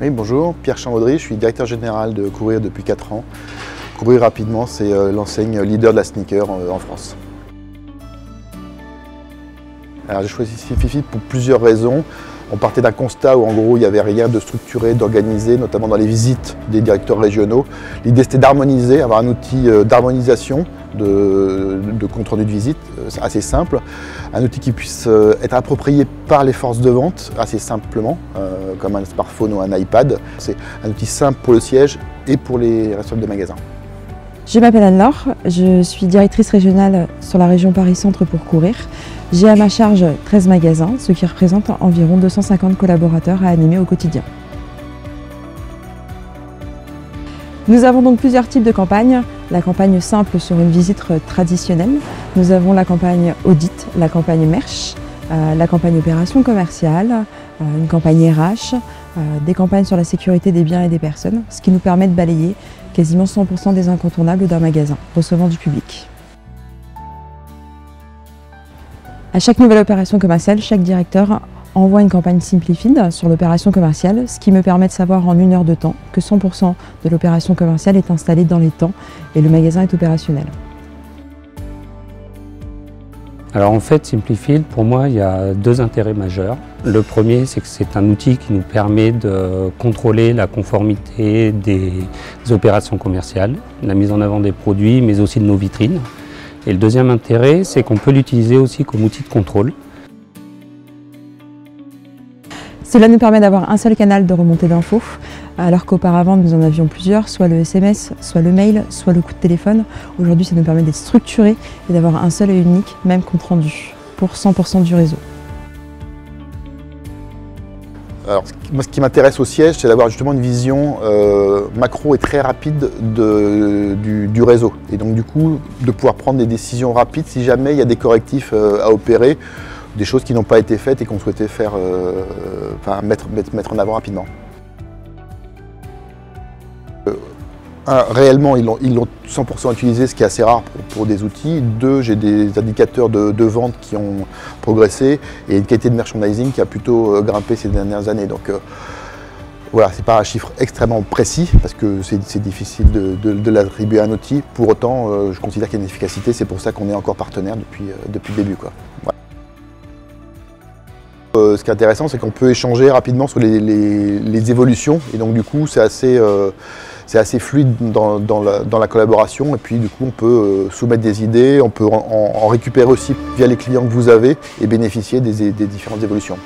Oui, bonjour, Pierre Champaudry, je suis directeur général de Courir depuis 4 ans. Courir rapidement, c'est l'enseigne leader de la sneaker en France. Alors j'ai choisi Simplifeed pour plusieurs raisons. On partait d'un constat où en gros il n'y avait rien de structuré, d'organisé, notamment dans les visites des directeurs régionaux. L'idée c'était d'harmoniser, avoir un outil d'harmonisation de compte rendu de visite, assez simple. Un outil qui puisse être approprié par les forces de vente, assez simplement, comme un smartphone ou un iPad. C'est un outil simple pour le siège et pour les responsables de magasins. Je m'appelle Anne-Laure, je suis directrice régionale sur la région Paris-Centre pour Courir. J'ai à ma charge 13 magasins, ce qui représente environ 250 collaborateurs à animer au quotidien. Nous avons donc plusieurs types de campagnes. La campagne simple sur une visite traditionnelle. Nous avons la campagne audit, la campagne merch, la campagne opération commerciale, une campagne RH, des campagnes sur la sécurité des biens et des personnes, ce qui nous permet de balayer quasiment 100% des incontournables d'un magasin recevant du public. À chaque nouvelle opération commerciale, chaque directeur envoie une campagne Simplifeed sur l'opération commerciale, ce qui me permet de savoir en 1 heure de temps que 100% de l'opération commerciale est installée dans les temps et le magasin est opérationnel. Alors en fait, Simplifeed, pour moi, il y a 2 intérêts majeurs. Le premier, c'est que c'est un outil qui nous permet de contrôler la conformité des opérations commerciales, la mise en avant des produits, mais aussi de nos vitrines. Et le deuxième intérêt, c'est qu'on peut l'utiliser aussi comme outil de contrôle. Cela nous permet d'avoir un seul canal de remontée d'infos, alors qu'auparavant nous en avions plusieurs, soit le SMS, soit le mail, soit le coup de téléphone. Aujourd'hui, ça nous permet d'être structuré et d'avoir un seul et unique même compte rendu pour 100% du réseau. Alors, moi, ce qui m'intéresse au siège, c'est d'avoir justement une vision macro et très rapide du réseau. Et donc du coup, de pouvoir prendre des décisions rapides si jamais il y a des correctifs à opérer, des choses qui n'ont pas été faites et qu'on souhaitait faire, mettre en avant rapidement. Réellement, ils l'ont 100% utilisé, ce qui est assez rare pour des outils. 2, j'ai des indicateurs de vente qui ont progressé et une qualité de merchandising qui a plutôt grimpé ces dernières années. Donc voilà, c'est pas un chiffre extrêmement précis parce que c'est difficile de l'attribuer à un outil. Pour autant, je considère qu'il y a une efficacité. C'est pour ça qu'on est encore partenaire depuis le début, quoi. Voilà. Ce qui est intéressant, c'est qu'on peut échanger rapidement sur les évolutions et donc du coup, c'est assez fluide dans la collaboration et puis du coup on peut soumettre des idées, on peut en récupérer aussi via les clients que vous avez et bénéficier des différentes évolutions.